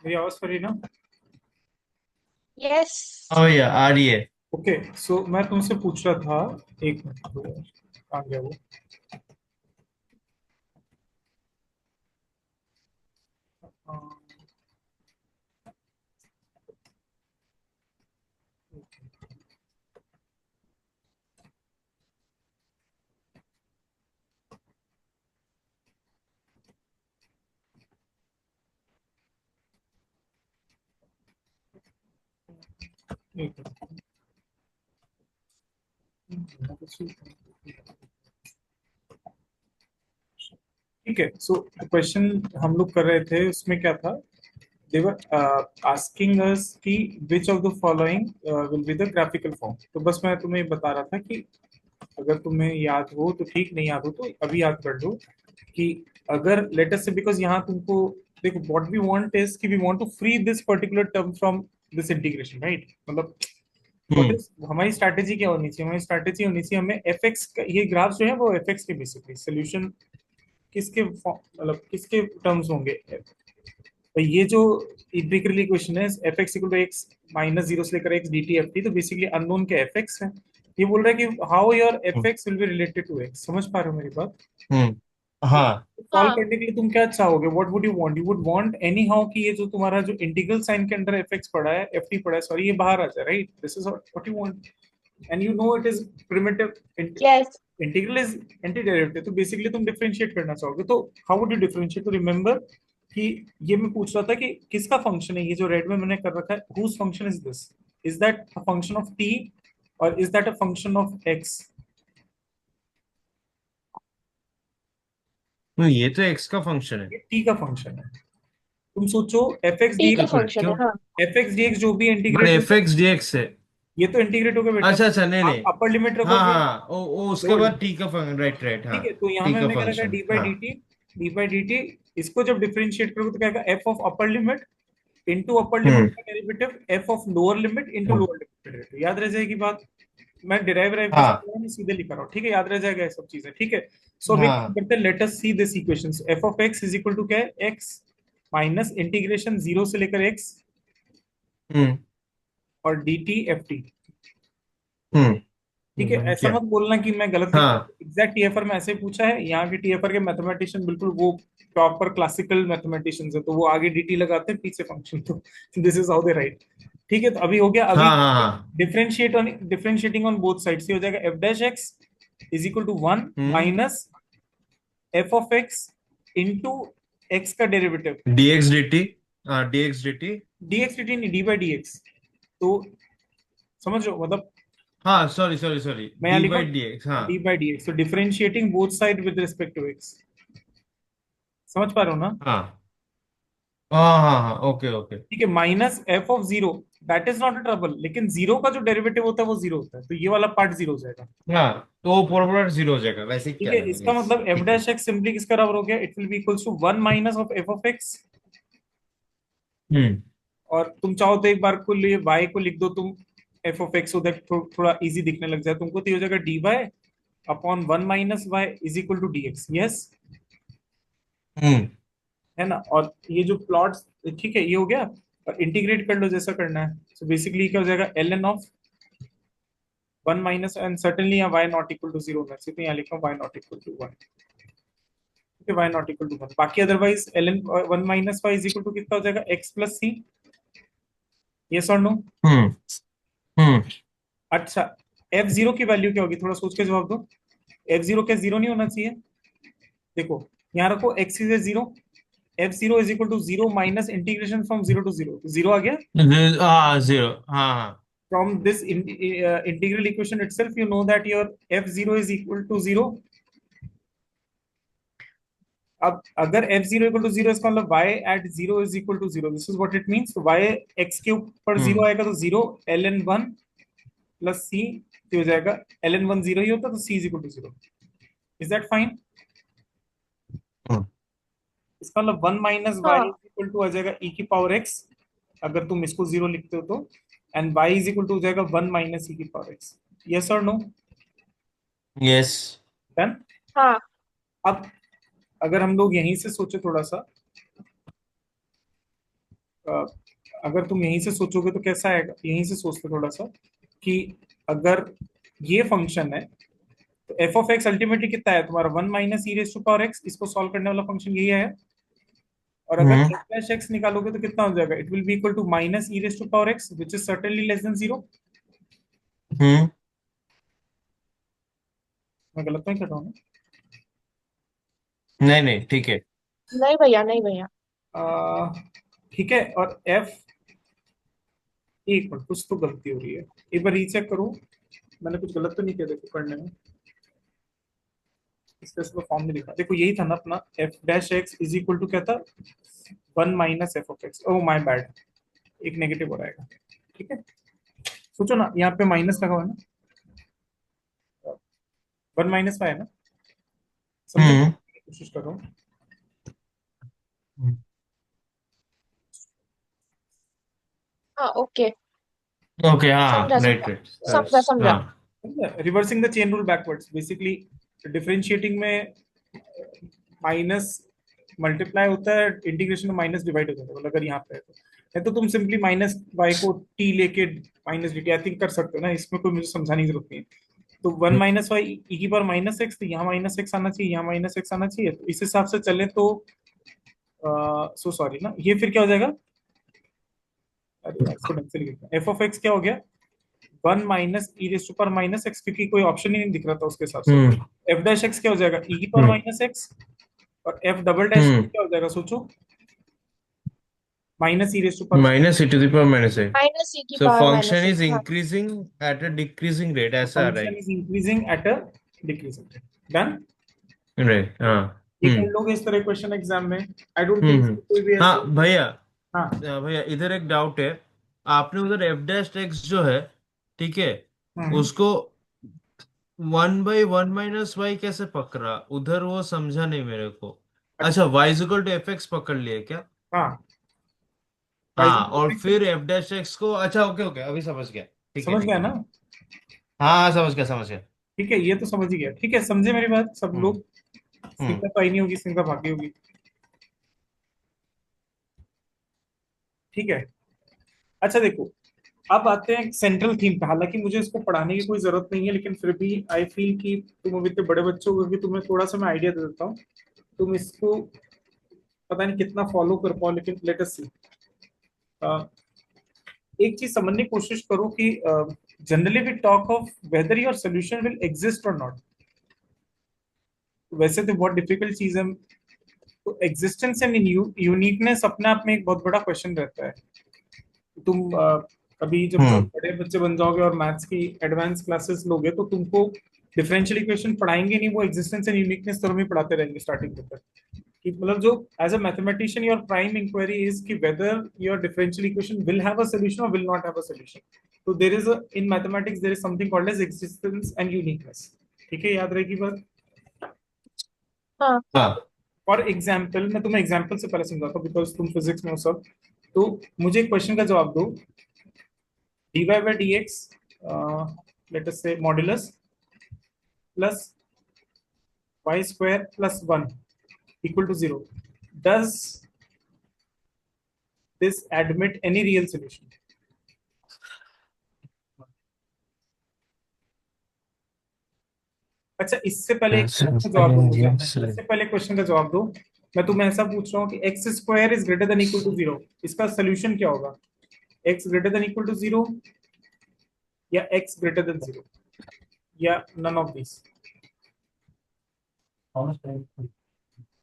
मेरी आवाज आ रही है ना? यस। हाँ भैया आ रही है। ओके, सो मैं तुमसे पूछ रहा था। एक मिनट रुको यार, कहाँ गया वो? एक मिनट। ठीक है, सो क्वेश्चन हम लोग कर रहे थे, उसमें क्या था? दे वर आस्किंग अस कि which of the following will be the graphical form. तो बस मैं तुम्हें बता रहा था कि अगर तुम्हें याद हो तो ठीक, नहीं याद हो तो अभी याद कर लो कि अगर लेट अस से, बिकॉज यहाँ तुमको देखो, व्हाट वी वांट इज कि we want to free this particular term from this integration, right? मतलब व्हाट हम्म इज हमारी स्ट्रैटेजी, क्या होनी चाहिए? हमारी स्ट्रैटेजी होनी चाहिए हमें एफ एक्स का ये ग्राफ जो है वो एफ एक्स के बेसिकली सोल्यूशन किसके मतलब किसके टर्म्स होंगे? तो ये जो इंटीग्रल इक्वेशन है, f x equal to x minus zero से लेकर x d t f t, तो बेसिकली अननोन के एफ एक्स है। ये बोल रहा है कि how your f hmm x will be related to x. समझ पा रहे हो मेरी बात? तो हाँ सॉल्व हाँ। करने के लिए तुम क्या चाहोगे? What would you want? You would want any how कि ये जो तुम्हारा जो इंटीग्रल साइन के अंदर एफ एक्स पड़ा है, एफ टी पड़ा है, सॉरी, ये बाहर आ जाए, right? This is what you want, and you know it is primitive. Yes. Integral is anti derivative, तो बेसिकली तुम डिफरेंशिएट करना चाहोगे। तो हाउ वुड यू डिफरेंशिएट? तो रिमेंबर कि ये मैं पूछ रहा था कि किसका फंक्शन है ये जो रेड में मैंने कर रखा है, whose function is this? Is that a function of t और is that a function of x? तो ये तो एक्स का फंक्शन है। ये टी का फंक्शन है। तुम सोचो, एफ एक्स डी टी का एक मिनट फंक्शन है, क्यों? हाँ। एफ एक्स डी एक्स जो भी बट इंटीग्रेट एफ होगा, एक्स डी एक्स है। ये तो इंटीग्रेट होगा बेटा। अच्छा अच्छा, नहीं आप नहीं। अपर लिमिट हाँ रखोगे, हाँ, ओ उसके लोअर बाद लिमिट। टी का फंक्शन, राइट राइट, हाँ। ठीक है, तो यहाँ टी में का मैंने क्या रखा है? फंक्शन, डी बाई हाँ। D t. D by d t, इसको जब डिफरेंशिएट करोगे तो क्या होगा? F of upper limit into upper limit hmm का derivative f of lower limit into hmm, lower limit का डेरिवेटिव। याद रह जाएगी बात? मैं डिराइव कुछ हाँ कर रहा हूँ, मैं सीधे लिख रहा हूँ, ठीक है? याद रह जाएगा ये सब चीजें, ठीक है? सो अभी काम हाँ। करते हैं, let us see this equations. F of x is equal to क्या है? एक्स माइनस इंटीग्रेशन जीरो से लेकर एक्स हम्म और डी टी एफ टी। ठीक है, ऐसा क्या? मत बोलना कि मैं गलत लिख रहा हाँ हूँ। एग्जैक्ट टीएफआर में ऐसे ही पूछा है। यहाँ के टीएफआर के मैथमेटिशियन बिल्कुल वो प्रॉपर क्लासिकल मैथमेटिशियंस है, तो वो आगे डीटी लगाते हैं, पीछे फंक्शन। तो this is how they right. ठीक है, तो अभी हो गया। अभी हाँ हाँ हाँ। डिफरेंशिएटिंग ऑन बोथ साइड, हो जाएगा f dash x is equal to one hmm minus f of x into x का derivative d x d t. हाँ d x d t. D x d t नहीं, d by d x. तो समझ रहे हो मतलब? हाँ sorry sorry sorry, मैं यहाँ डी लिखा बाई हूँ डी एक्स, हाँ। डी बाई डी एक्स, तो differentiating both side with respect to x. समझ पा रहे हो ना? हाँ हाँ हाँ हाँ, ओके ओके। ठीक है, minus f of zero, that is not a trouble, लेकिन जीरो का जो डेरिवेटिव होता है वो जीरो होता है, तो ये वाला पार्ट जीरो हो जाएगा। हाँ, तो फॉर्मूला जीरो हो जाएगा, वैसे ही ठीक क्या है, है, इसका यस। मतलब एफ ठीक है। डैश एक्स सिंपली किसका बराबर हो गया? It will be equals to one minus of f of x. Hmm और तुम चाहो तो एक बार को लिए वाई को लिख दो तुम एफ ऑफ एक्स, उधर थोड़ा इजी दिखने लग जाए तुमको, तो ये हो जाएगा d y upon one minus y is equal to d x. Yes, hmm है ना? और ये जो प्लॉट्स, ठीक है, ये हो गया। और इंटीग्रेट कर लो जैसा करना है। सो बेसिकली क्या हो जाएगा? L n of one minus, and certainly यहाँ y not equal to zero, मैं तो यहाँ लिखा हूँ y not equal to one. ठीक है, y not equal to one, बाकी otherwise l n one minus y is equal to कितना हो जाएगा? X plus c. यस और नो? हम्म हम्म अच्छा, एफ जीरो की वैल्यू क्या होगी? थोड़ा सोच के जवाब दो। एफ जीरो क्या जीरो नहीं होना चाहिए? देखो, यहाँ रखो x is zero, f zero is equal to zero minus integration from zero to zero, zero आ गया। हाँ जीरो, हाँ हाँ। From this integral equation itself, you know that your f zero is equal to zero. अब अगर f zero equal to zero, इसका मतलब y at zero is equal to zero. This is what it means. तो y x के ऊपर zero हम्म आएगा तो zero, ln one plus c, हो जाएगा ln वन जीरो ही होता तो c is equal to zero. Is that fine? हम्म, इसका मतलब वन माइनस वाई हाँ। इज इक्वल टू आ जाएगा e की पावर x, अगर तुम इसको जीरो लिखते हो तो, and y is equal to हो जाएगा वन माइनस e की पावर x. यस और नो? यस। डन। हाँ। अब अगर हम लोग यहीं से सोचे थोड़ा सा, अगर तुम यहीं से सोचोगे तो कैसा आएगा, यहीं से सोचते थोड़ा सा कि अगर ये फंक्शन है तो एफ ऑफ एक्स अल्टीमेटली कितना है तुम्हारा, 1 - e⁻⁻x, इसको सॉल्व करने वाला फंक्शन यही है। और अगर हम्म एफ डैश एक्स निकालोगे तो कितना हो जाएगा, it will be equal to -e⁻x, which is certainly less than 0। Hmm मैं गलत नहीं कर रहा हूँ नहीं नहीं ठीक है। नहीं भैया, नहीं भैया। ना? ठीक है, और एफ, एक मिनट, कुछ तो गलती हो रही है, एक बार रीचेक करो, मैंने कुछ गलत तो नहीं किया देखो करने में। इसका इसका फॉर्म नहीं लिखा, देखो यही था ना अपना, f dash x is equal to क्या था, 1 - f(x). ओह माय बैड, एक नेगेटिव हो रहेगा। ठीक है, सोचो ना, यहाँ पे माइनस लगा हुआ है ना, 1 - 5 है ना, समझे, हम्म कोशिश कर रहा हूँ। हाँ, ओके। ओके हाँ समझा राइट समझा राइट। समझा समझा। हाँ reversing the chain rule backwards, basically differentiating में माइनस मल्टीप्लाई होता है, इंटीग्रेशन में माइनस डिवाइड हो जाता है, मतलब अगर यहाँ पे है तो, है तो तुम सिंपली -y को t लेके -dt आई थिंक कर सकते हो ना, इसमें कोई मुझे समझाने की जरूरत नहीं है। तो 1 - y e⁻⁻x, तो यहाँ -x आना चाहिए, यहाँ -x आना चाहिए, तो इस हिसाब से चले तो सो सॉरी ना, ये फिर क्या हो जाएगा, अरे यार इसको ढंग से लिखना, एफ ऑफ एक्स क्या हो गया, 1 - e⁻⁻x, क्योंकि कोई ऑप्शन ही नहीं दिख रहा था उसके हिसाब से, तो हम्म एफ डैश एक्स क्या हो जाएगा, e की पावर हम्म -x, और एफ डबल डैश हम्म क्या हो जाएगा सोचो, -e⁻⁻ -e⁻⁻x। माइनस ई की So power function minus is एक, हाँ। increasing at a decreasing rate, ऐसा आ रहा फंक्शन है। Is increasing at a decreasing rate. Done, right हाँ। ये कर लोगे इस तरह क्वेश्चन एग्जाम में, आई डोंट थिंक हम्म। कोई भी ऐसे। हाँ भैया, हाँ। भैया इधर एक डाउट है। आपने उधर एफ डैश एक्स जो है, ठीक है, हम्म। उसको 1/1 - y कैसे पकड़ा उधर, वो समझा नहीं मेरे को। अच्छा। अच्छा, y = f(x) पकड़ लिए क्या? हाँ, हाँ, बाइसेक्स और देखते हैं। फिर एफ डैश एक्स को, अच्छा ओके ओके अभी समझ गया। ठीक है समझ ठीक गया है। ना? हाँ हाँ समझ गया समझ गया। ठीक है, ये तो समझ ही गया, ठीक है, समझे मेरी बात सब हम्म लोग। हम्म स्निग्धा तो आई नहीं होगी, स्निग्धा भागी होगी। ठीक है, अच्छा देखो, अब आते हैं सेंट्रल थीम पे, हालांकि मुझे इसको पढ़ाने की कोई जरूरत नहीं है, लेकिन फिर भी आई फील कि तुम अभी इतने बड़े बच्चे हो, कि तुम्हें थोड़ा सा मैं आइडिया दे देता हूँ, तुम इसको पता नहीं कितना फॉलो कर पाओ, लेकिन लेट अस सी। एक चीज समझने की कोशिश करो कि generally we talk of whether your solution will exist और नॉट। वैसे तो बहुत डिफिकल्ट चीज है, तो एग्जिस्टेंस एंड यूनिकनेस अपने आप में एक बहुत बड़ा क्वेश्चन रहता है। तुम अभी जब हम्म बड़े बच्चे बन जाओगे और मैथ्स की एडवांस क्लासेस लोगे, तो तुमको डिफरेंशियल इक्वेशन पढ़ाएंगे नहीं, वो एग्जिस्टेंस एंड यूनिकनेस तरह में पढ़ाते रहेंगे स्टार्टिंग तक, कि मतलब जो as a mathematician your prime inquiry is कि whether your differential equation will have a solution और will not have a solution. तो there is in mathematics there is something called as existence and uniqueness. ठीक है, याद रहेगी बात। हाँ। हाँ फॉर एग्जाम्पल, मैं तुम्हें एग्जाम्पल से पहले समझाता हूँ, बिकॉज तुम फिजिक्स में हो सब। तो मुझे एक क्वेश्चन का जवाब दो, dy/dx, let us say modulus plus y square plus 1 equal to 0. Does this admit any real solution? अच्छा, इससे पहले एक क्वेश्चन का जवाब दो मुझे, इससे पहले क्वेश्चन का जवाब दो। मैं तुम्हें ऐसा पूछ रहा हूँ कि x square is greater than equal to 0, इसका सोल्यूशन क्या होगा, x greater than equal to 0, या एक्स ग्रेटर देन 0, या none of this?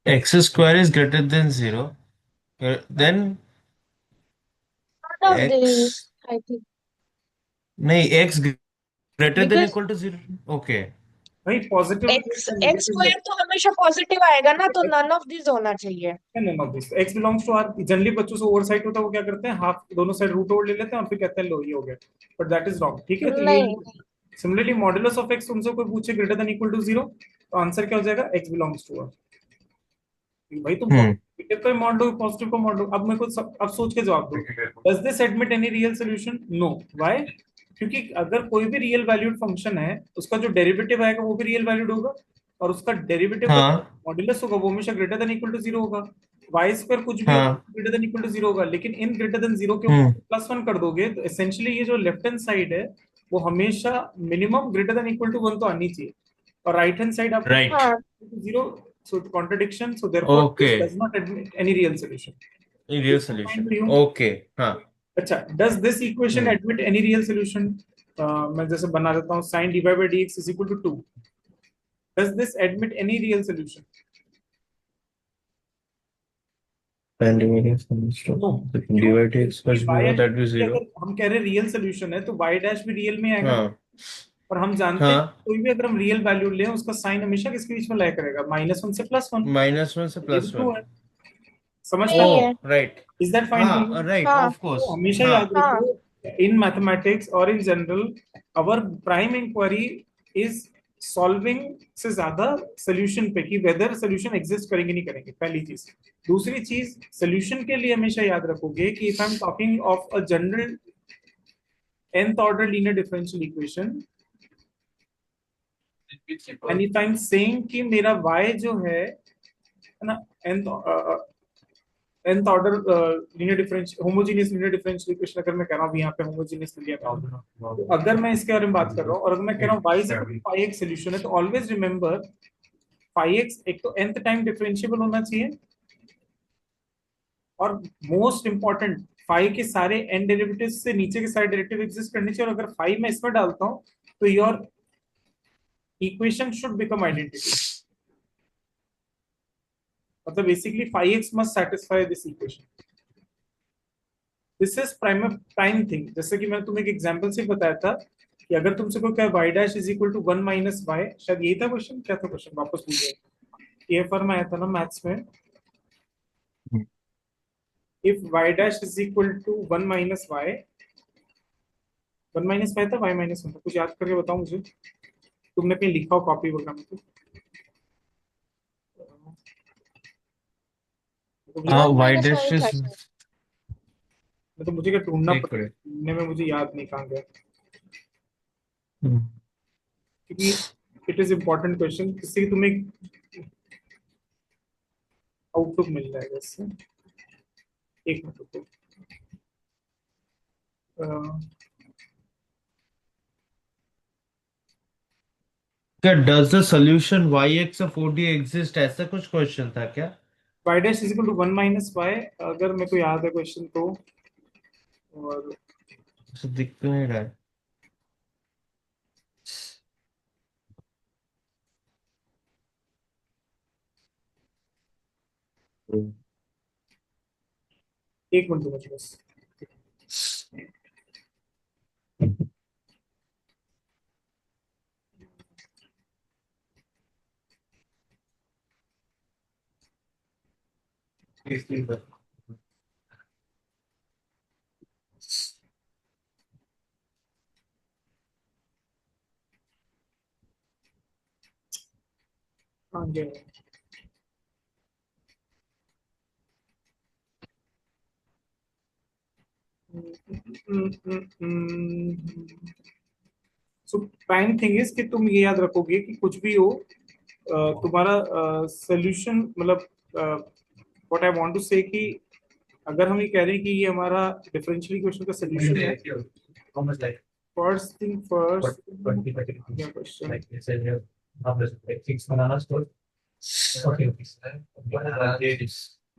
x² is greater than 0, then None of these, x, I think. नहीं x greater than Because equal to 0। Okay. भाई positive x लेते x negative square लेते, तो हमेशा positive आएगा ना, तो नन ऑफ दिस होना चाहिए। None of this, x belongs to R. Generally बच्चों से ओवर साइड होता है, वो क्या करते हैं, हाफ दोनों साइड रूट ओवर ले लेते हैं और फिर कहते हैं लो ये हो गया, बट दैट इज रॉन्ग। ठीक है, तो ये नहीं। सिमिलरली मॉडुलस ऑफ एक्स तुमसे कोई पूछे ग्रेटर देन इक्वल टू 0, तो आंसर क्या हो जाएगा, एक्स बिलोंग्स टू आर। भाई तुम हम्म नेगेटिव का मॉड लो, पॉजिटिव का मॉड लो, अब मेरे को अब सोच के जवाब दो, does this admit any real solution? No. Why? क्योंकि अगर कोई भी रियल वैल्यूड फंक्शन है, उसका जो डेरिवेटिव आएगा वो भी रियल वैल्यूड होगा, और उसका डेरिवेटिव का हाँ मॉड्यूलस होगा वो हमेशा ग्रेटर देन इक्वल टू 0 होगा। वाई स्क्वायर कुछ भी हाँ greater than equal to zero होगा, लेकिन इन ग्रेटर देन जीरो के ऊपर प्लस वन कर दोगे तो एसेंशियली ये जो लेफ्ट हैंड साइड है वो हमेशा minimum greater than equal to one तो आनी चाहिए, और राइट हैंड साइड आपको राइट हाँ zero, so contradiction, so therefore okay this does not admit any real solution. Real solution okay हाँ अच्छा, does this equation hmm admit any real solution? मैं जैसे बना देता हूँ sin dy by dx is equal to 2, does this admit any real solution? No, क्यों? Divide x plus क्योंकि B y हो and दैट भी x की जीरो अगर हम कह रहे हैं रियल सोल्यूशन है तो y डैश भी रियल में आएगा, हाँ और हम जानते हैं हाँ कि कोई भी अगर हम रियल वैल्यू लें उसका साइन हमेशा किसके बीच में लाया करेगा, -1 से +1। -1 से ये भी ट्रू +1 है, समझ सही पाए? है। Oh right is that fine to you? हाँ राइट हाँ ऑफ कोर्स तो हमेशा हाँ याद हाँ रखो, इन मैथमेटिक्स और in general our prime inquiry is solving से ज्यादा सोल्यूशन पे, कि वेदर सोल्यूशन एग्जिस्ट करेंगे नहीं करेंगे, पहली चीज। दूसरी चीज, सोल्यूशन के लिए हमेशा याद रखोगे कि if I am talking of a general nth order linear differential equation and if I'm saying कि मेरा y जो है ना, nth nth order linear differential homogeneous linear differential equation, अगर मैं कह रहा हूँ यहाँ पे होमोजेनियस लिया था, तो अगर मैं इसके बारे में बात कर रहा हूँ और अगर मैं कह रहा हूँ y is equal to phi x solution है, तो ऑलवेज रिमेंबर फाई एक्स एक तो nth टाइम डिफरेंशिएबल होना चाहिए, और मोस्ट इंपॉर्टेंट फाई के सारे n डेरिवेटिव्स से नीचे के सारे डेरिवेटिव एग्जिस्ट करने चाहिए, और अगर फाई मैं इसमें डालता हूँ तो your equation should become identity, मतलब basically phi x must satisfy this equation. This is prime thing, जैसे कि मैंने तुम्हें एक एग्जांपल से बताया था कि अगर तुमसे कोई कहे y dash is equal to 1 minus y, शायद यही था क्वेश्चन, क्या था क्वेश्चन वापस पूछ जाए, ये फॉर्म आया था ना मैथ्स में, if y dash is equal to 1 minus y, 1 minus y था, y माइनस 1 था, कुछ याद करके बताओ मुझे, तुमने कहीं लिखा हो कॉपी वगैरह में तो मुझे, हाँ one y minus dash y था इज शायद। तो मुझे क्या ढूंढना एक पड़ेगा, मिनट ढूंढने में मुझे याद नहीं कहाँ गया, क्योंकि इट इज इम्पोर्टेंट क्वेश्चन, जिससे कि तुम्हें आउटलुक मिल जाएगा इससे। एक मिनट रुको, क्या does the solution y x of 4D exist, ऐसा कुछ क्वेश्चन था क्या? y dash is equal to 1 minus y, अगर मेरे को याद है क्वेश्चन तो, और ऐसा दिख तो नहीं रहा है एक मिनट दो मुझे बस। हाँ जी। सो प्राइम थिंग इज कि तुम ये याद रखोगे कि कुछ भी हो, तुम्हारा सोल्यूशन, मतलब व्हाट आई वांट टू से कि अगर हम ये कह रहे हैं कि ये हमारा डिफरेंशियल इक्वेशन का सोल्यूशन है, फर्स्ट थिंग फर्स्ट, क्या क्वेश्चन,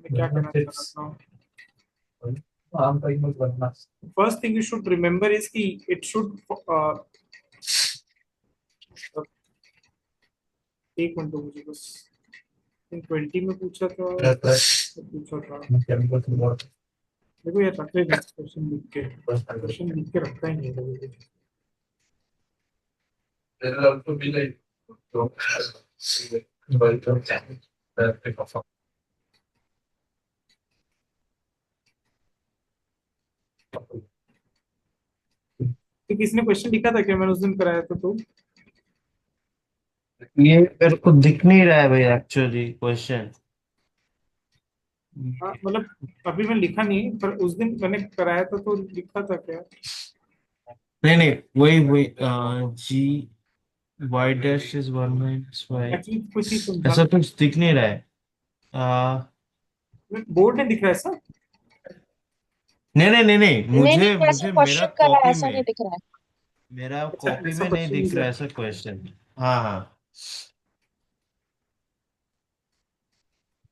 मैं क्या करना चाहता हूँ, first thing you should remember is कि इट शुड, एक मिनट दो मुझे बस, 20 में पूछा था, पूछा था, देखो यार रख लेना क्वेश्चन लिख के, क्वेश्चन लिख के रखता ही नहीं है कभी भी। तो किसने क्वेश्चन लिखा था क्या, मैंने उस दिन कराया था तो, ये मेरे को दिख नहीं रहा है भाई एक्चुअली क्वेश्चन हाँ मतलब अभी मैं लिखा नहीं, पर उस दिन मैंने कराया था तो लिखा था क्या, नहीं नहीं वही वही जी y dash is 1 - y actually कोई चीज समझा, ऐसा कुछ दिख नहीं रहा है आ, बोर्ड में दिख रहा है सर? नहीं नहीं नहीं नहीं, नहीं नहीं, मुझे वैसे मुझे मेरा क्वेश्चन कर रहा है, कॉपी ऐसा नहीं में, दिख रहा है। मेरा अच्छा, कॉपी ऐसा में नहीं क्वेश्चन दिख दिख रहा रहा है। ऐसा क्वेश्चन। हाँ हाँ।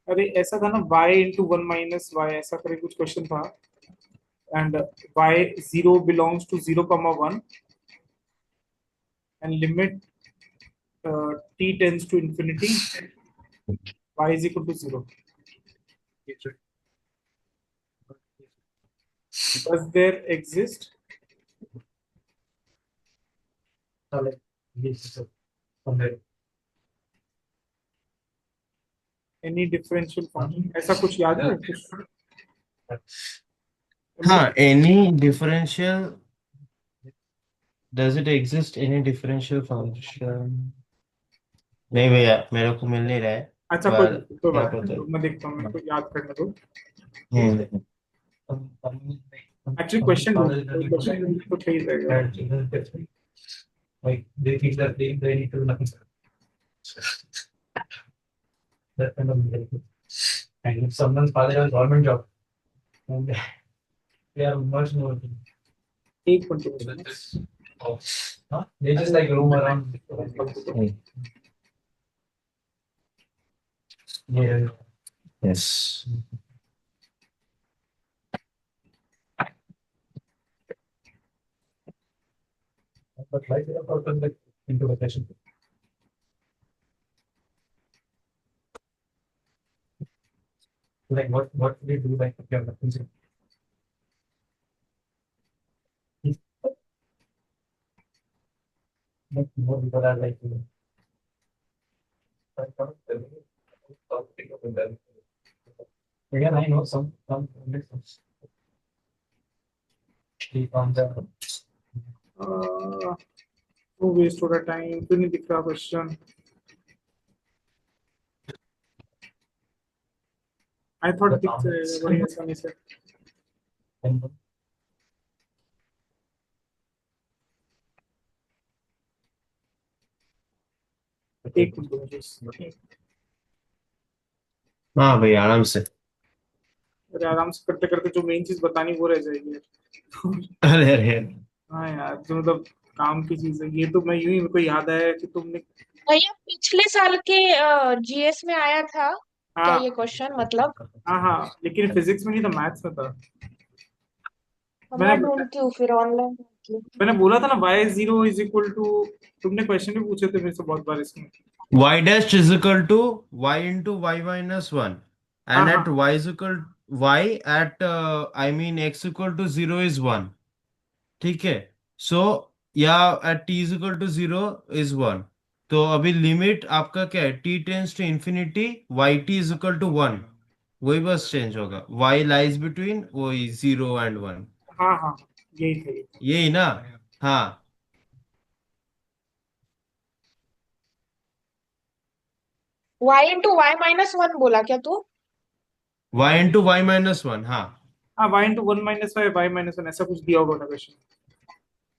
अरे ऐसा था ना, y into one minus y, ऐसा करके कुछ क्वेश्चन था। And y0 belongs to 0, 1 and limit t tends to infinity, y is equal to 0। Does there exist any differential function? ऐसा कुछ याद है कुछ? हाँ, any differential, does it exist any differential function? नहीं भैया, मेरे को मिल नहीं रहा है, अच्छा, पर कोई क्या बात पता। नहीं, मैं देखता हूँ, मेरे को याद करने दो। हम्म। एक्चुअली क्वेश्चन क्वेश्चन तो सही रहेगा। Like they think that they need to do nothing. That kind of mentality. And if someone's father has a government job, and they are much more. एक minute. Huh? They just like roam around. Yeah. Yes. But life is about like into vacation. Like what do you do like if you have nothing? Like more people are like again I know some sleep on the वो waste हो रहा time, तो नहीं दिख रहा question. I thought दिख जाएगा बड़ी आसानी से। एक मिनट मुझे। हाँ भैया, आराम से। अरे आराम से करते करते जो मेन चीज बतानी वो रह जाएगी। अरे अरे, हाँ यार, जो मतलब काम की चीज है ये, तो मैं यूं ही, मेरे को याद आया कि तुमने। भैया पिछले साल के जीएस में आया था क्या हाँ ये क्वेश्चन, मतलब? हाँ हाँ, लेकिन फिजिक्स में नहीं था, मैथ्स में था। मैं मैंने ढूंढती हूँ फिर ऑनलाइन। मैंने बोला था ना y0 इज इक्वल टू, तुमने क्वेश्चन भी पूछे थे मेरे से बहुत बार इसमें। y dash is equal to y into y minus 1, हाँ and हाँ at y is equal y at I mean x equal to 0 is 1। ठीक है, सो या eight t is equal to 0 is 1। तो अभी लिमिट आपका क्या है, t tends to infinity, y t is equal to 1। वही बस चेंज होगा, y lies between वही 0 and 1। हाँ हाँ, यही था ये। यही ना? हाँ। y into y minus one बोला क्या तू? y into y minus 1, हाँ। हाँ, y into one minus y, y minus one, ऐसा कुछ दिया होगा ना क्वेश्चन।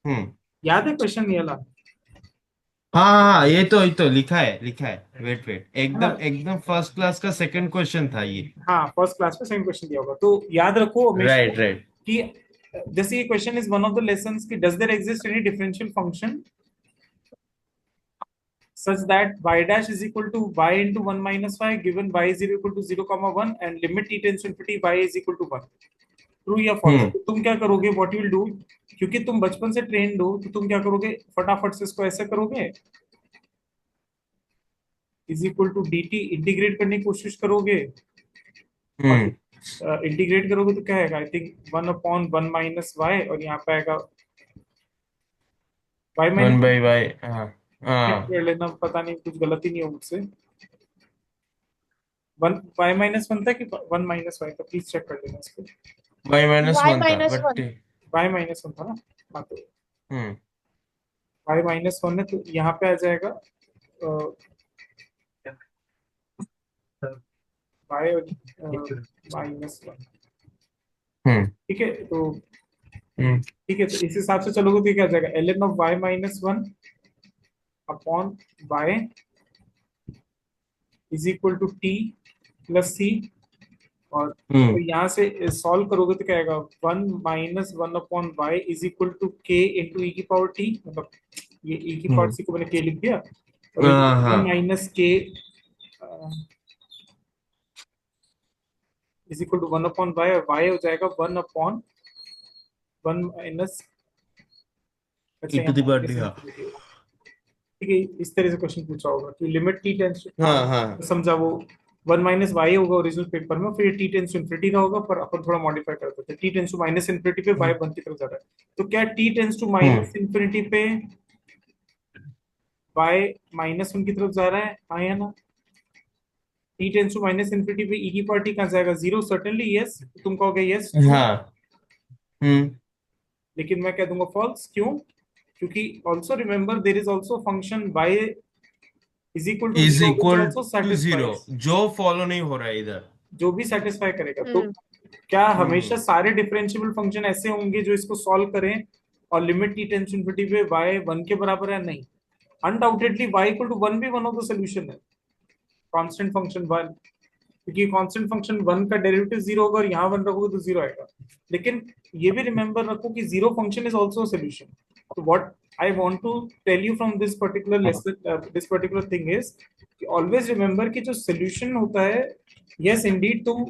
हम्म। याद है क्वेश्चन ये वाला? हाँ हाँ हाँ, ये तो लिखा है, लिखा है। वेट वेट, है ना? एकदम एकदम फर्स्ट क्लास का सेकंड क्वेश्चन था ये। हाँ, फर्स्ट क्लास में सेम क्वेश्चन दिया होगा, तो याद रखो हमेशा राइट राइट। कि जैसे ये question is one of the lessons कि does there exist any differential function such that y dash is equal to y into 1 minus y given y is equal to 0 comma 1 and limit t tends to infinity y is equal to 1। True या false? हम्म तो तुम क्या करोगे, what you will do, क्योंकि तुम बचपन से trend हो, तो तुम क्या करोगे, फटाफट से इसको ऐसे करोगे, is equal to d t, integrate करने की कोशिश करोगे। और हम्म। इंटीग्रेट करोगे तो क्या आएगा, आई थिंक 1/1 माइनस वाई, और यहाँ पे आएगा y one minus. By y, हाँ चेक हाँ। कर लेना, पता नहीं कुछ गलती नहीं हो मुझसे। वन वाई माइनस वन था कि वन माइनस वाई था, प्लीज चेक कर लेना इसको। वाई माइनस वाई 1 था, minus but one. Y minus one था ना? हाँ, तो हम्म वाई माइनस वन है, तो यहाँ पे आ जाएगा वाई माइनस वन। हम्म ठीक है, तो हम्म ठीक है, तो इस हिसाब से चलोगे तो ये क्या आ जाएगा, l n of y minus one upon y is equal to t plus c और तो यहाँ से सॉल्व करोगे तो क्या आएगा, 1 minus 1/y is equal to k into e की पावर t, मतलब ये e की पावर c को मैंने k लिख दिया, और हाँ 1 minus k is equal to 1/y, और y हो जाएगा 1/1 माइनस, अच्छा e to the यहाँ power t, हाँ ठीक है, इस तरह से क्वेश्चन पूछा होगा कि लिमिट t टेंस टू, हाँ हाँ समझा वो 1 माइनस वाई होगा ओरिजिनल पेपर में, फिर t टेंस टू इन्फिनिटी का होगा, पर अपन थोड़ा मॉडिफाई कर देते हैं, t tends to minus infinity पे y 1 की तरफ जा रहा है, तो क्या t tends to minus infinity पे y -1 की तरफ जा रहा है, हाँ या ना? t tends to minus infinity पे e की पावर t कहाँ जाएगा, 0, सर्टेनली यस, तुम कहोगे यस, हाँ लेकिन मैं कह दूंगा फॉल्स, क्यों? क्योंकि also remember there is also function y is equal to is 0 which equal also to 0 satisfies, जो फॉलो नहीं हो रहा है इधर, जो भी सेटिस्फाई करेगा। तो क्या हमेशा सारे डिफरेंशिएबल फंक्शन ऐसे होंगे जो इसको सॉल्व करें और limit t tends to infinity पे y 1 के बराबर है? नहीं, अनडाउटेडली y इक्वल टू 1 भी वन ऑफ द सॉल्यूशन है, कांस्टेंट फंक्शन 1, क्योंकि कांस्टेंट फंक्शन 1 का डेरिवेटिव 0 होगा और यहाँ 1 रखोगे तो 0 आएगा। लेकिन ये भी रिमेंबर रखो कि 0 फंक्शन इज ऑल्सो सॉल्यूशन। तो what I want to tell you from this particular lesson, this particular thing is कि ऑलवेज रिमेंबर कि जो सॉल्यूशन होता है, यस इंडीड तुम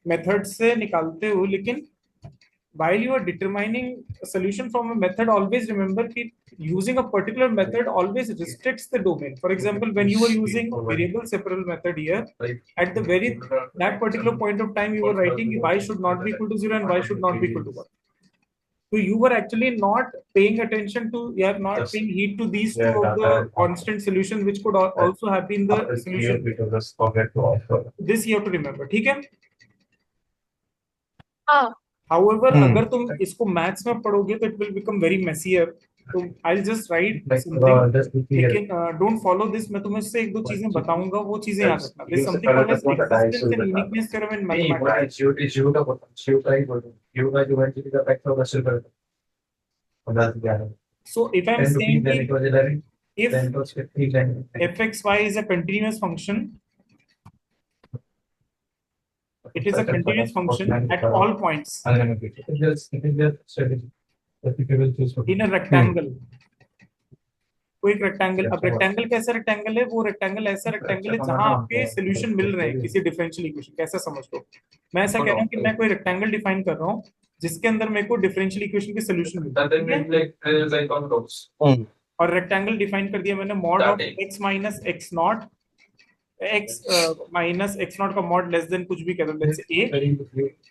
मेथड से निकालते हो, लेकिन while you are determining a solution from a method, always remember that using a particular method always restricts the domain. For example, when you were using variable separal method here, at the very that particular point of time you were writing y should not be equal to 0 and y should not be equal to 1. So you were actually not paying attention to, you are not paying heed to these two of the constant solutions which could also have been the solution. This you have to remember, ठीक है? हाँ However, अगर तुम इसको maths में पढ़ोगे तो it will become very messier, तो I will just write something, लेकिन डोंट फॉलो दिस। मैं तुम्हें इससे एक दो चीजें बताऊंगा, वो चीजें याद रखना। This something called as existence and uniqueness theorem in mathematics. So if I am saying if fxy is a continuous function, it is a continuous function at all points in a rectangle, कोई एक rectangle. अब rectangle कैसा rectangle है? वो rectangle ऐसा rectangle है जहां आपके सॉल्यूशन मिल रहे हैं किसी डिफरेंशियल इक्वेशन। कैसा समझ लो, मैं ऐसा कह रहा हूँ कि मैं कोई रेक्टेंगल डिफाइन कर रहा हूँ जिसके अंदर मेरे को डिफरेंशियल इक्वेशन के सॉल्यूशन मिलता है, और रेक्टेंगल डिफाइन कर दिया मैंने, mod of x minus x not, x minus x not का मॉड लेस देन कुछ भी कह दो, let's say a,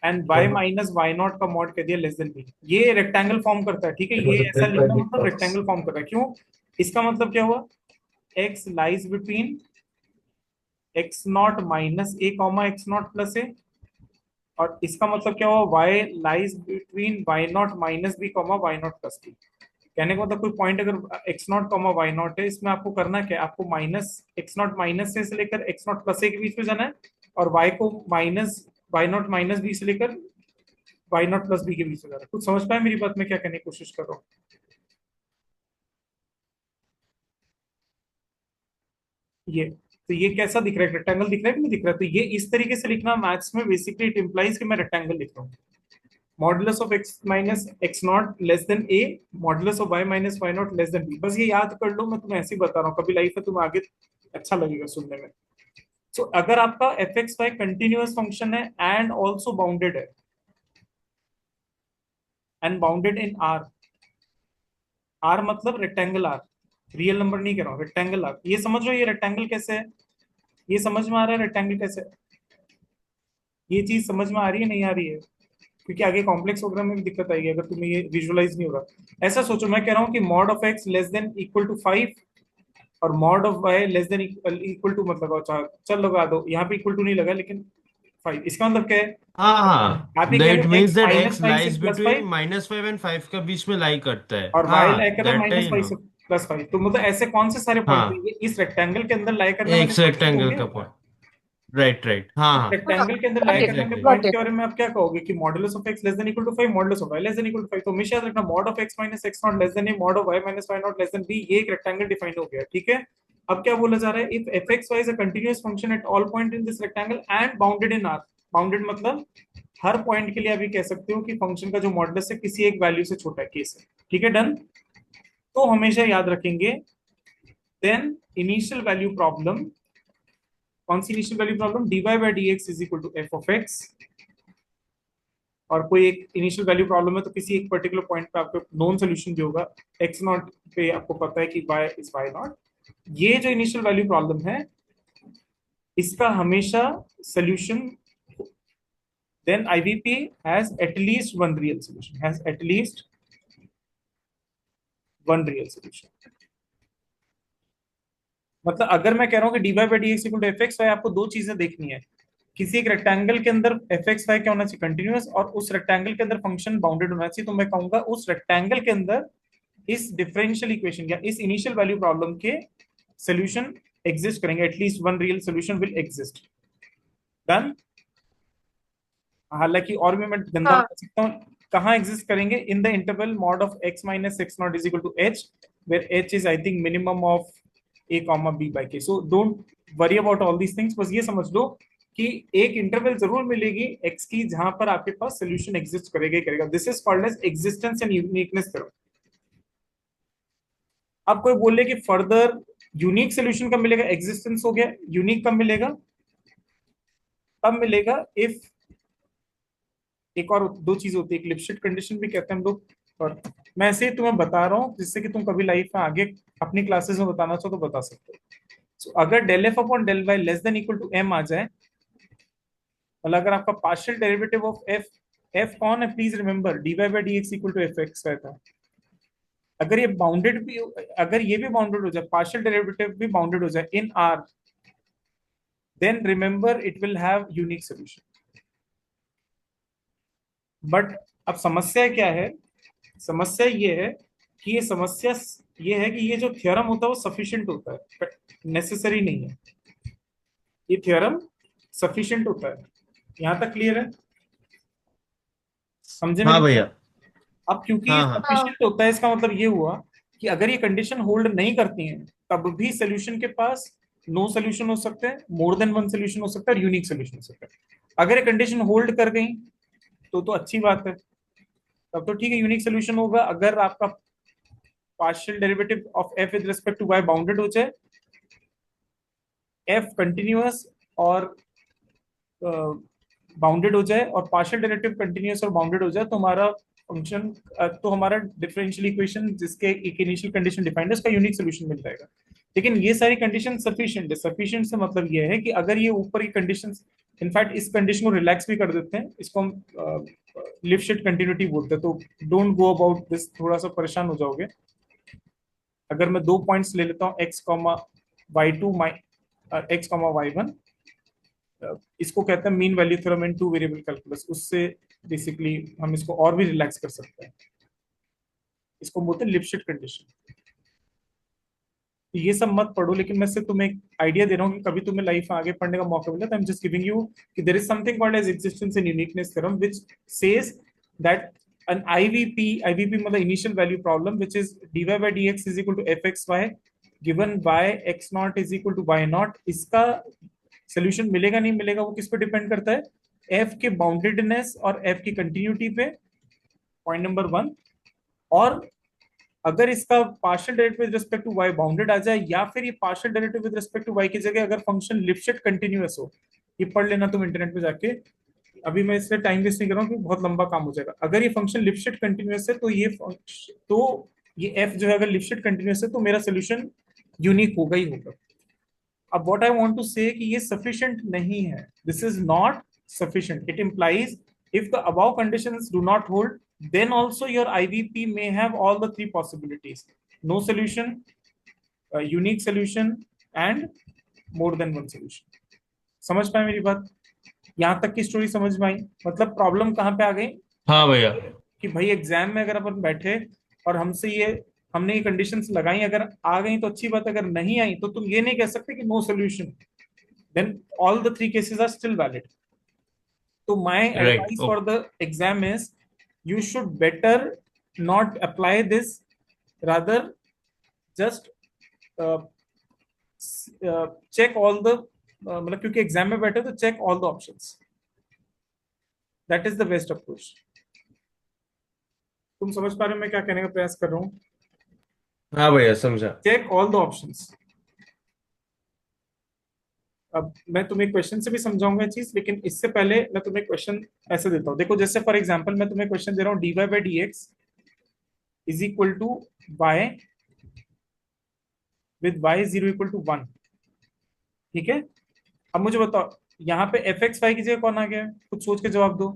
and y minus y not का मॉड कह दिया लेस देन b। ये रेक्टेंगल फॉर्म करता है, ठीक है? ये ऐसा लिखना मतलब रेक्टेंगल फॉर्म कर रहा है। क्यों? इसका मतलब क्या हुआ? x lies between x not minus a comma x not plus a, और इसका मतलब क्या हुआ? y lies between y not minus b comma y not plus b। कहने का मतलब कोई पॉइंट अगर x not comma y not है, इसमें आपको करना क्या है? आपको माइनस x नॉट माइनस से लेकर x नॉट प्लस a के बीच में जाना है, और y को minus y not minus b से लेकर y नॉट प्लस b के बीच में जाना है। कुछ समझ पाए मेरी बात? मैं क्या कहने की कोशिश कर रहा हूँ? ये तो ये कैसा दिख रहा है? रेक्टेंगल दिख रहा है कि नहीं दिख रहा है? तो ये इस तरीके से लिखना मैथ्स में बेसिकली इट इंप्लाइज कि मैं रेक्टेंगल लिख रहा हूँ। Modulus of x minus x not less than a, modulus of y minus y not less than b। बस ये याद कर लो, मैं तुम्हें ऐसे ही बता रहा हूँ, कभी लाइफ में तुम्हें आगे अच्छा लगेगा सुनने में। सो अगर आपका fxy कंटिन्यूअस फंक्शन है एंड ऑल्सो बाउंडेड है, and bounded in r, r मतलब रेक्टेंगल r, रियल नंबर नहीं कह रहा हूँ, रेक्टेंगल r। ये समझ लो ये रेक्टेंगल कैसे है, ये समझ में आ रहा है रेक्टेंगल कैसे है? ये चीज समझ में आ रही है नहीं आ रही है? क्योंकि आगे कॉम्प्लेक्स प्रोग्राम में भी दिक्कत आएगी अगर तुम्हें ये विजुअलाइज नहीं हो रहा। ऐसा सोचो, मैं कह रहा हूँ कि mod of x less than equal to 5 और mod of y less than equal to, मतलब चल लगा दो, यहाँ पे इक्वल टू नहीं लगा लेकिन 5। इसका मतलब क्या है? हाँ आप ही कह दैट रहे means x that minus x 5 lies से प्लस बिटवीन 5 -5 एंड 5 का बीच में लाई करता है, और y लाई कर रहा है दैट माइनस ही 5 से प्लस 5। तो मतलब ऐसे कौन से सारे पॉइंट हाँ है इस रेक्टेंगल के अंदर लाई करने एक वाले रेक्टेंगल होंगे? का पॉइंट, राइट राइट, हाँ हाँ रेक्टेंगल के अंदर लाई करने के एग्जैक्टली। पॉइंट के बारे में आप क्या कहोगे कि modulus of x less than equal to 5, modulus of y less than equal to 5। तो हमेशा याद रखना mod of x minus x not less than a, mod of y minus y not less than b। ये एक rectangle define हो गया, ठीक है? अब क्या बोला जा रहा है? If fxy is a continuous function at all point in this rectangle and bounded in r, bounded मतलब हर पॉइंट के लिए अभी कह सकते हो कि फंक्शन का जो मॉडुलस है किसी एक वैल्यू से छोटा है, केस है, ठीक है, डन। तो हमेशा याद रखेंगे देन इनिशियल वैल्यू प्रॉब्लम, कौन सी initial value problem, dy by d x is equal to f of x, और कोई एक इनिशियल वैल्यू प्रॉब्लम है तो किसी एक पर्टिकुलर पॉइंट पे आपको नॉन सोल्यूशन भी होगा, एक्स नॉट पे आपको पता है कि y इज y नॉट। ये जो इनिशियल वैल्यू प्रॉब्लम है इसका हमेशा solution, then IVP has at least one real solution, has at least one real solution। मतलब अगर मैं कह रहा हूं कि dy by dx equal to fx y, आपको दो चीजें देखनी है, किसी एक रेक्टेंगल के अंदर fx y क्या होना चाहिए, कंटिन्यूअस, और उस रेक्टेंगल के अंदर फंक्शन बाउंडेड होना चाहिए। तो मैं कहूंगा उस रेक्टेंगल के अंदर इस डिफरेंशियल इक्वेशन या इस इनिशियल वैल्यू प्रॉब्लम के सोल्यूशन एग्जिस्ट करेंगे, at least one real solution will exist, done. हालांकि और भी मैं गंदा हाँ बता सकता हूँ, कहाँ एग्जिस्ट करेंगे, in the interval mod of x minus x not is equal to h, where h is I think minimum of a comma b by k। So don't worry about all these things, बस ये समझ लो कि एक interval जरूर मिलेगी x की जहां पर आपके पास सोल्यूशन एग्जिस्ट करेगा ही करेगा। This is called as existence and uniqueness theorem. अब कोई बोले कि फर्दर यूनिक सोल्यूशन कब मिलेगा, एग्जिस्टेंस हो गया, यूनिक कब मिलेगा, तब मिलेगा इफ, एक और दो चीज होती है, एक लिपस्टिक कंडीशन भी कहते हैं हम लोग, और मैं ऐसे ही तुम्हें बता रहा हूँ जिससे कि तुम कभी लाइफ में आगे अपनी क्लासेस में बताना चाहो तो बता सकते हो। So, अगर del f upon del y less than equal to M आ जाए, मतलब अगर आपका partial derivative of f, f कौन है please remember, d y by d x equal to f x रहता है। अगर ये बाउंडेड भी, अगर ये भी बाउंडेड हो जाए, पार्शियल डेरिवेटिव भी बाउंडेड हो जाए in R, then remember it will have unique solution. But अब समस्या क्या है, समस्या ये है कि ये है कि ये जो थ्योरम होता है वो सफिशिएंट होता है, नेसेसरी नहीं है। ये थ्योरम सफिशिएंट होता है, यहां तक क्लियर है, समझे मेरी हाँ बात? भैया। अब क्योंकि ये हाँ हाँ हाँ सफिशिएंट होता है, इसका मतलब ये हुआ कि अगर ये कंडीशन होल्ड नहीं करती है तब भी सोल्यूशन के पास नो सोल्यूशन हो सकते हैं, मोर देन वन सोल्यूशन हो सकता है, और यूनिक सोल्यूशन हो सकता है। अगर ये कंडीशन होल्ड कर गई तो अच्छी बात है, तब तो ठीक है, यूनिक सोल्यूशन होगा। अगर आपका partial derivative of f with respect to y bounded हो जाए, एफ कंटिन्यूअस और बाउंडेड हो जाए, और पार्शियल डेरिवेटिव कंटिन्यूअस और बाउंडेड हो जाए, तो हमारा फंक्शन, तो हमारा डिफरेंशियल इक्वेशन जिसके एक इनिशियल कंडीशन डिफाइंड है उसका यूनिक सोल्यूशन मिल जाएगा। लेकिन ये सारी कंडीशन सफिशिएंट है। सफिशिएंट से मतलब ये है कि अगर ये ऊपर की कंडीशंस, इनफैक्ट इस कंडीशन को रिलैक्स भी कर देते हैं, इसको हम लिफ्ट कंटिन्यूटी बोलते हैं, तो डोंट गो अबाउट दिस, थोड़ा सा परेशान हो जाओगे। अगर मैं दो पॉइंट्स ले लेता हूँ x comma y two, x comma y one, इसको कहते हैं mean value theorem in two variable calculus, उससे बेसिकली हम इसको और भी रिलैक्स कर सकते हैं, इसको बोलते हैं लिपस्टिक कंडीशन। तो ये सब मत पढ़ो, लेकिन मैं सिर्फ तुम्हें एक आइडिया दे रहा हूँ कि कभी तुम्हें लाइफ में आगे पढ़ने का मौका मिला तो I am just giving you कि there is something called as existence and uniqueness theorem which says that an IVP मतलब initial value problem, which is dy by dx is equal to fxy given y x naught is equal to y naught, इसका solution मिलेगा नहीं मिलेगा वो किस पे depend करता है, f के बाउंडेडनेस और f की कंटिन्यूटी पे, पॉइंट नंबर वन। और अगर इसका partial derivative with respect to y bounded आ जाए, या फिर ये partial derivative with respect to y की जगह अगर फंक्शन लिपस्टिक कंटिन्यूअस हो, ये पढ़ लेना तुम इंटरनेट पे जाके, अभी मैं इससे टाइम वेस्ट नहीं कर रहा हूँ क्योंकि बहुत लंबा काम हो जाएगा। अगर ये फंक्शन लिपस्टिक कंटिन्यूअस है तो ये f जो है अगर लिपस्टिक कंटिन्यूअस है तो मेरा सोल्यूशन यूनिक होगा ही होगा। अब व्हाट आई वांट टू से कि ये सफिशिएंट नहीं है, this is not sufficient, it implies if the above conditions do not hold, then also your IVP may have all the three possibilities: no solution, unique solution, and more than one solution। समझ पाए मेरी बात? यहां तक की story समझ में आई? मतलब प्रॉब्लम कहाँ पे आ गई हाँ भैया। कि भाई एग्जाम में अगर अपन बैठे और हमने ये कंडीशंस लगाई, अगर आ गई तो अच्छी बात, अगर नहीं आई तो तुम ये नहीं कह सकते कि no solution, then all the three cases are still valid. तो my right. Advice for the exam is you should better not apply this, rather just check all the मतलब क्योंकि एग्जाम में बैठे तो check all the options, that is the best approach. तुम समझ पा रहे हो मैं क्या कहने का प्रयास कर रहा हूँ? हाँ भैया समझा। Check all the options. अब मैं तुम्हें क्वेश्चन से भी समझाऊंगा ये चीज, लेकिन इससे पहले मैं तुम्हें क्वेश्चन ऐसे देता हूँ। देखो जैसे फॉर एग्जांपल मैं तुम्हें क्वेश्चन दे रहा हूँ, dy/dx is equal to y विद y 0 = 1। ठीक है, अब मुझे बताओ यहाँ पे fx y की जगह कौन आ गया है? कुछ सोच के जवाब दो।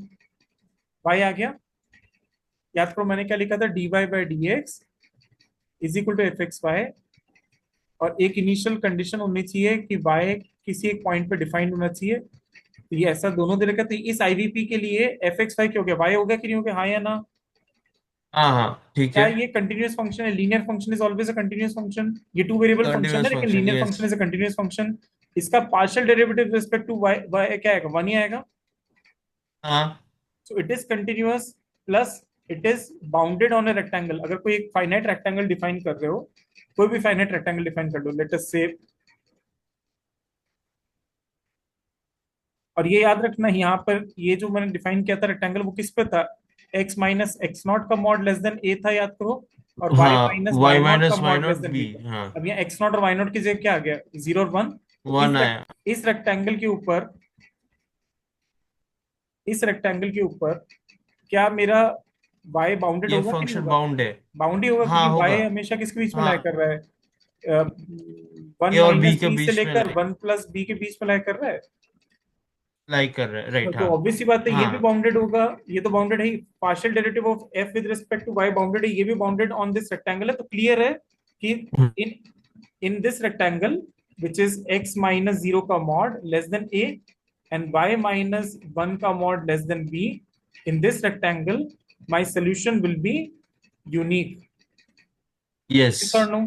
y आ गया। याद करो मैंने क्या लिखा था, dy/dx is equal to fxy, और एक इनिशियल कंडीशन होनी चाहिए कि y किसी एक पॉइंट पे डिफाइंड होना चाहिए। तो ये ऐसा दोनों दे रखा है, तो इस आईवीपी के लिए fxy क्या हो गया, y हो गया कि नहीं हो गया, हाँ या ना? हाँ हाँ ठीक क्या है। ये कंटिन्यूअस फंक्शन है? Linear function is always a continuous function. ये टू वेरिएबल फंक्शन है, कंटिन्यूअस लेकिन function, linear yes. Function is a continuous function. इसका partial derivative respect to y क्या आएगा, 1 ही आएगा। हाँ so it is continuous plus it is bounded on a rectangle. अगर कोई एक फाइनाइट रेक्टेंगल डिफाइन कर रहे हो, कोई भी फाइनाइट रेक्टेंगल डिफाइन कर लो, लेट अस से, और ये याद रखना यहाँ पर ये जो मैंने डिफाइन किया था रेक्टेंगल, वो किस पे था, x माइनस एक्स नॉट का मॉड लेस देन a था, याद करो, और y हाँ, माइनस y वाई नॉट का minus y mod less not than b. b था। हाँ, अब यहाँ x नॉट और y नॉट की जगह क्या आ गया, 0 और 1। तो 1 आया। इस रेक्टेंगल के ऊपर, इस रेक्टेंगल के ऊपर क्या मेरा y बाउंडेड ये होगा कि नहीं फंक्शन होगा? बाउंड है। बाउंड ही होगा, हाँ क्योंकि होगा। y हमेशा किसके बीच में लाई हाँ, कर रहा है, वन ए और बी माइनस के बी से बीच में लेकर 1 + b के बीच में लाई कर रहा है। लाइक कर रहे हैं, राइट। तो हाँ ऑब्वियस सी बात है ये भी हाँ। बाउंडेड होगा, ये तो बाउंडेड है ही। Partial derivative of f with respect to y bounded है, ये भी बाउंडेड ऑन दिस रेक्टेंगल है। तो क्लियर है कि in in this rectangle which is x minus 0 का mod less than a and y minus 1 का mod less than b, in this rectangle my solution will be unique. Yes Yes or no?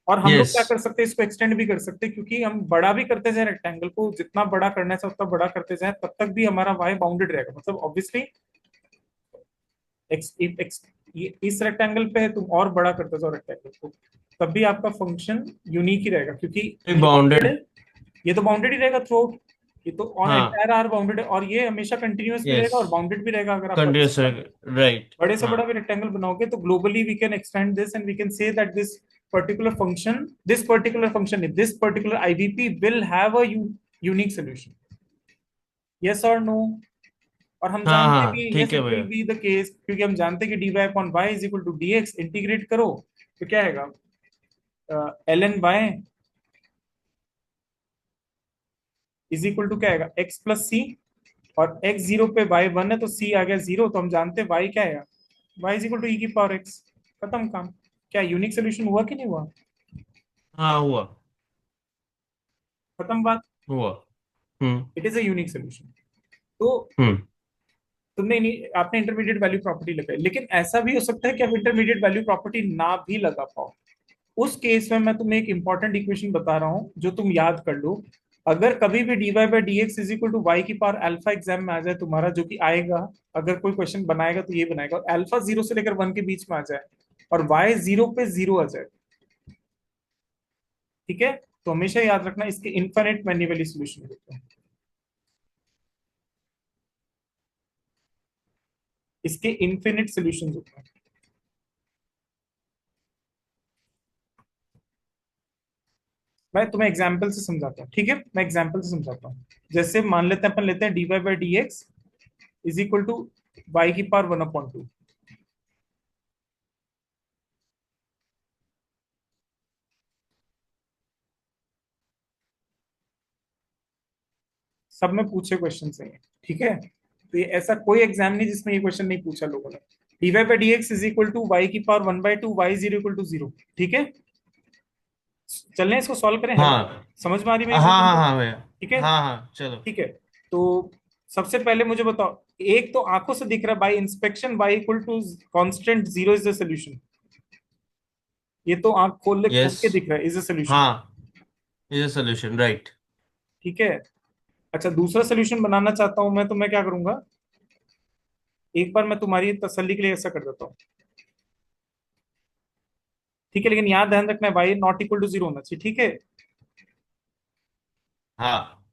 और हम लोग yes. क्या कर सकते हैं, इसको एक्सटेंड भी कर सकते हैं, क्योंकि हम बड़ा भी करते जाए रेक्टेंगल को, जितना बड़ा करना है उतना बड़ा करते जाए, तब तक भी हमारा y बाउंडेड रहेगा। मतलब ऑब्वियसली एक्स एक्स ये इस रेक्टेंगल पे है, तुम और बड़ा करते जाओ रेक्टेंगल को, तब भी आपका फंक्शन यूनिक ही रहेगा, क्योंकि ये बाउंडेड बाउंडेड। है। ये तो बाउंडेड ही रहेगा थ्रू, ये तो ऑन हाँ, एंटायर आर बाउंडेड है, और ये हमेशा कंटिन्यूअस भी यस। रहेगा और बाउंडेड भी रहेगा। अगर आप कंटिन्यूस, राइट। बड़े से हाँ बड़ा भी रेक्टेंगल बनाओगे, तो globally we can extend this and we can say that particular function this particular function this particular IVP will have a unique solution. Yes or no? और हम हाँ जानते हाँ भी ठीक यस है इट विल भैया। बी द केस, क्योंकि हम जानते हैं कि dy/y is equal to dx, integrate करो तो क्या आएगा, ln y is equal to क्या आएगा, x प्लस सी, और x 0 पे y 1 है तो c आ गया 0। तो हम जानते हैं y क्या आएगा, y is equal to e⁻x। खत्म काम। क्या यूनिक सोल्यूशन हुआ कि नहीं हुआ? हाँ हुआ। खत्म बात। हुआ। Hmm it is a unique solution. तो हम्म। तुमने नहीं, आपने इंटरमीडिएट वैल्यू प्रॉपर्टी लगाई, लेकिन ऐसा भी हो सकता है कि आप इंटरमीडिएट वैल्यू प्रॉपर्टी ना भी लगा पाओ। उस केस में मैं तुम्हें एक इंपॉर्टेंट इक्वेशन बता रहा हूं जो तुम याद कर लो। अगर कभी भी dy/dx is equal to y की पावर अल्फा एग्जाम में आ जाए तुम्हारा, जो कि आएगा, अगर कोई क्वेश्चन बनाएगा तो ये बनाएगा, और अल्फा 0 से लेकर 1 के बीच में आ जाए और y 0 पे 0 आ जाए, ठीक है, तो हमेशा याद रखना इसके इनफिनिट मैनी वाली सोल्यूशन होते हैं। इसके इनफिनिट सोल्यूशन होते हैं। मैं तुम्हें एग्जाम्पल से समझाता हूँ, ठीक है, मैं एग्जाम्पल से समझाता हूँ। जैसे मान लेते हैं, अपन लेते हैं dy/dx is equal to y की पावर 1/2। सब में पूछे क्वेश्चन है, ठीक है, तो ये ऐसा कोई एग्जाम नहीं जिसमें ये क्वेश्चन नहीं पूछा लोगों ने। dy/dx is equal to y की पावर 1/2 y 0 = 0। ठीक है, चलने इसको सॉल्व करें, हेल्प। हाँ समझ में आ रही हाँ मेरी बात हाँ तुमको? हाँ भैया। ठीक है, हाँ हाँ चलो। ठीक है। तो सबसे पहले मुझे बताओ, एक तो आंखों से दिख रहा है by inspection y equal to constant 0 is the solution. ये तो आंख खोल यस। के दिख रहा है, इज द सोल्यूशन। हाँ, इज अ सोल्यूशन, राइट। ठीक है। अच्छा, दूसरा सोल्यूशन बनाना चाहता हूं मैं, तो मैं क्या करूंगा, एक बार मैं तुम्हारी तसल्ली के लिए ऐसा कर देता हूँ, ठीक है, लेकिन यहाँ ध्यान रखना है y नॉट इक्वल टू 0 होना चाहिए, ठीक है। हाँ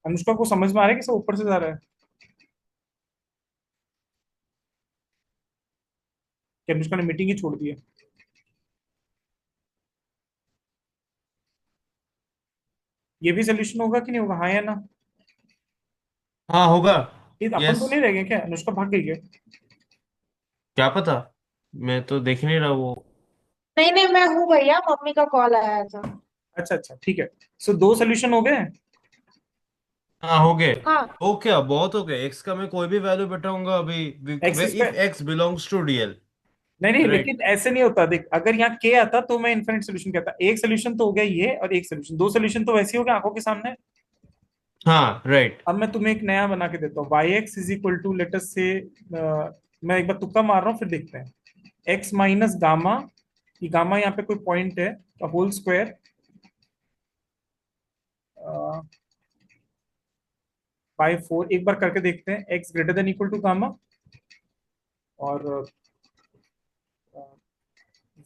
अनुष्का को समझ में आ रहा है कि सब ऊपर से जा रहा है? कि अनुष्का ने मीटिंग ही छोड़ दी है? ये भी सोल्यूशन होगा कि नहीं होगा, हाँ या ना? हाँ होगा। ये अपन यस। तो नहीं रह गए क्या? अनुष्का भाग गई क्या? क्या पता, मैं तो देख नहीं रहा वो। नहीं नहीं, मैं हूँ भैया, मम्मी का कॉल आया था। अच्छा अच्छा, ठीक है। सो दो सोल्यूशन हो गए। हाँ हो गए। हाँ। ओके, बहुत हो गए। एक्स का मैं कोई भी वैल्यू बैठाऊंगा अभी, x if square. X belongs to DL. नहीं नहीं, राइट। लेकिन ऐसे नहीं होता। देख, अगर यहाँ के आता तो मैं इन्फिनिट सोल्यूशन कहता। एक सोल्यूशन तो हो गया ये, और एक सोल्यूशन, दो सोल्यूशन तो वैसे ही हो गया आंखों के सामने। हाँ राइट। अब मैं तुम्हें एक नया बना के देता हूँ। Y x is equal to let's say, मैं एक बार तुक्का मार रहा हूँ फिर देखते हैं। एक्स माइनस गामा, ये गामा यहाँ पे कोई पॉइंट है, का होल स्क्वायर बाय 4। एक बार करके देखते हैं। X greater than equal to gamma और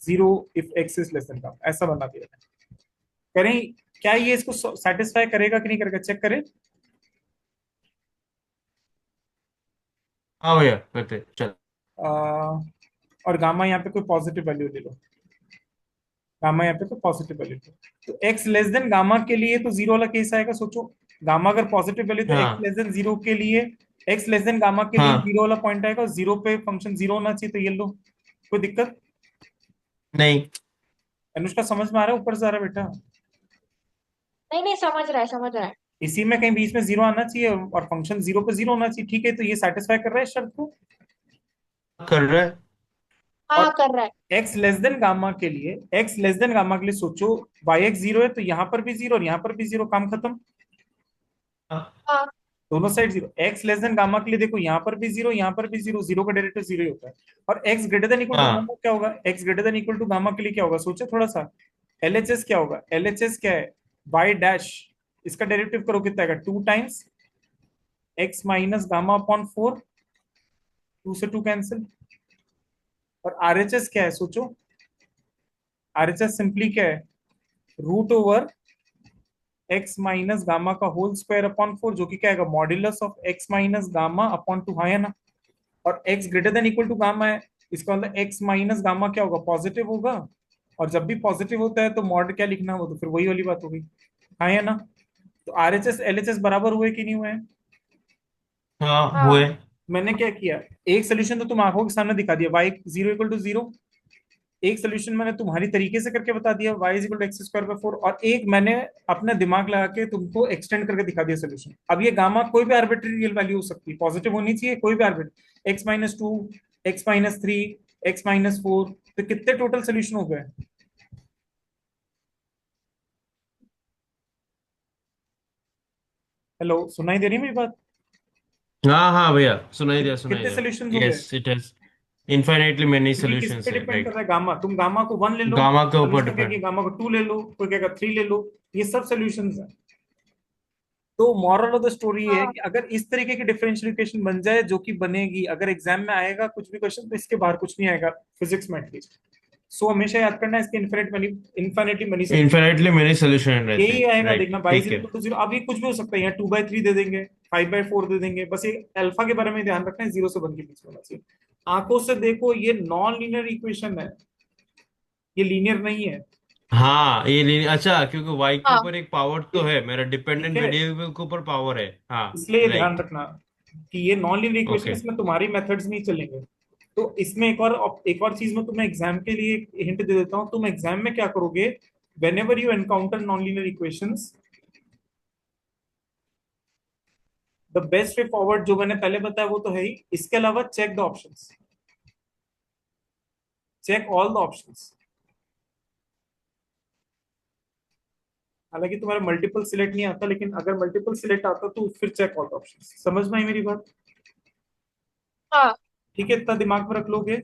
0 if x is less than gamma, ऐसा बना दिया करें। क्या ये इसको सेटिस्फाई करेगा कि नहीं करेगा, चेक करें। हाँ भैया करते चल। अ, और गामा यहाँ पे कोई पॉजिटिव वैल्यू ले लो। गामा यहाँ पे कोई पॉजिटिव वैल्यू लो, तो एक्स लेस देन गामा के लिए तो जीरो वाला केस आएगा। सोचो, गामा अगर पॉजिटिव वैल्यू तो एक्स हाँ लेस देन जीरो के लिए, एक्स लेस देन गामा के लिए हाँ। जीरो वाला पॉइंट आएगा। जीरो पे फंक्शन जीरो होना चाहिए, तो ये लो। कोई दिक्कत? नहीं। अनुष्का समझ में आ रहा है ऊपर से आ रहा है बेटा? नहीं नहीं, समझ रहा है समझ रहा है। इसी में कहीं बीच में जीरो आना चाहिए और फंक्शन जीरो पे जीरो होना चाहिए। ठीक है, तो ये सेटिस्फाई कर रहा है शर्त को। कर रहा है। हाँ, और कर रहा है। एक्स लेस देन गामा के लिए, एक्स लेस देन गामा के लिए सोचो, वाई एक्स जीरो है तो यहाँ पर भी जीरो और यहाँ पर भी जीरो, काम खत्म। हाँ हाँ दोनों side zero. X less than gamma के लिए देखो, यहाँ पर भी जीरो, यहाँ पर भी जीरो, जीरो का डेरिवेटिव जीरो ही होता है। और x greater than equal to हाँ गामा क्या होगा? X greater than equal to gamma के लिए क्या होगा, सोचो थोड़ा सा। एलएचएस क्या होगा? एलएचएस क्या है? वाई डैश, इसका डेरिवेटिव करो कितना आएगा, 2 times x minus gamma upon 4। 2 से 2 कैंसिल। और आरएचएस क्या है सोचो? आरएचएस सिंपली क्या है? Root over x minus gamma का होल स्क्वायर अपॉन 4, जो कि क्या आएगा, modulus of x minus gamma upon 2, हाँ है ना? और x greater than equal to gamma है, इसका मतलब x माइनस गामा क्या होगा, पॉजिटिव होगा। और जब भी पॉजिटिव होता है तो मॉड क्या लिखना हो, तो फिर वही वाली बात हो गई, हाँ या ना? तो आरएचएस एलएचएस बराबर हुए कि नहीं हुए? हाँ हुए। हाँ मैंने क्या किया, एक सोल्यूशन तो तुम आंखों के सामने दिखा दिया, y zero equal to zero. एक सोल्यूशन मैंने तुम्हारी तरीके से करके बता दिया, y is equal to x square by 4। और एक मैंने अपना दिमाग लगा के तुमको एक्सटेंड करके दिखा दिया सोल्यूशन। अब ये गामा कोई भी आर्बिट्री रियल वैल्यू हो सकती है, पॉजिटिव होनी चाहिए, कोई भी arbitrary, x minus 2, x minus 3, x minus 4। तो कितने टोटल सोल्यूशन हो गए? हेलो, सुनाई दे रही है मेरी बात? हाँ हाँ भैया, सुनाई दिया सुनाई कितने दिया। सोल्यूशन हो गए? Yes it has infinitely many क्योंकि किस पे सॉल्यूशंस है, डिपेंड कर राइट। रहा है गामा, तुम गामा को 1 ले लो, गामा के ऊपर अनुष्का कहेगी डिपेंड। गामा को 2 ले लो, कोई कहेगा 3 ले लो। ये सब सोल्यूशंस है। तो मॉरल ऑफ द स्टोरी है हाँ कि अगर इस तरीके की डिफरेंशियल इक्वेशन बन जाए, जो कि बनेगी अगर एग्जाम में आएगा कुछ भी क्वेश्चन, तो इसके बाहर कुछ नहीं आएगा फिजिक्स में एटलीस्ट। सो हमेशा याद करना है, इसके infinitely many solution. Infinitely many solution रहते यही हैं, आएगा राइट, देखना, बाईस ठीक है। Equal to zero. अब ये कुछ भी हो सकता है, यहाँ 2/3 दे देंगे, 5/4 दे देंगे। बस ये अल्फा के बारे में ध्यान रखना है, 0 से 1 के बीच में होना चाहिए। आंखों से देखो, ये नॉन लीनियर इक्वेशन है, ये लीनियर नहीं है। हाँ ये अच्छा, क्योंकि y के हाँ। ऊपर एक पावर तो ये- है, मेरा ठीक डिपेंडेंट है, वेरिएबल के ऊपर पावर है। हाँ इसलिए ये ध्यान राइट। रखना कि ये नॉन लीनियर इक्वेशन, ओके। इसमें तुम्हारी मेथड्स नहीं चलेंगे। तो इसमें एक और चीज में तुम्हें एग्जाम के लिए हिंट दे देता हूं। तुम एग्जाम में क्या करोगे, when ever you encounter non linear equations, the best way forward जो मैंने पहले बताया वो तो है ही, इसके अलावा check the options, check all the options. हालांकि तुम्हारा मल्टीपल सिलेक्ट नहीं आता, लेकिन अगर मल्टीपल सिलेक्ट आता तो फिर चेक ऑल द ऑप्शंस। समझ में आई मेरी बात? हाँ ठीक है, इतना दिमाग में रख लोगे?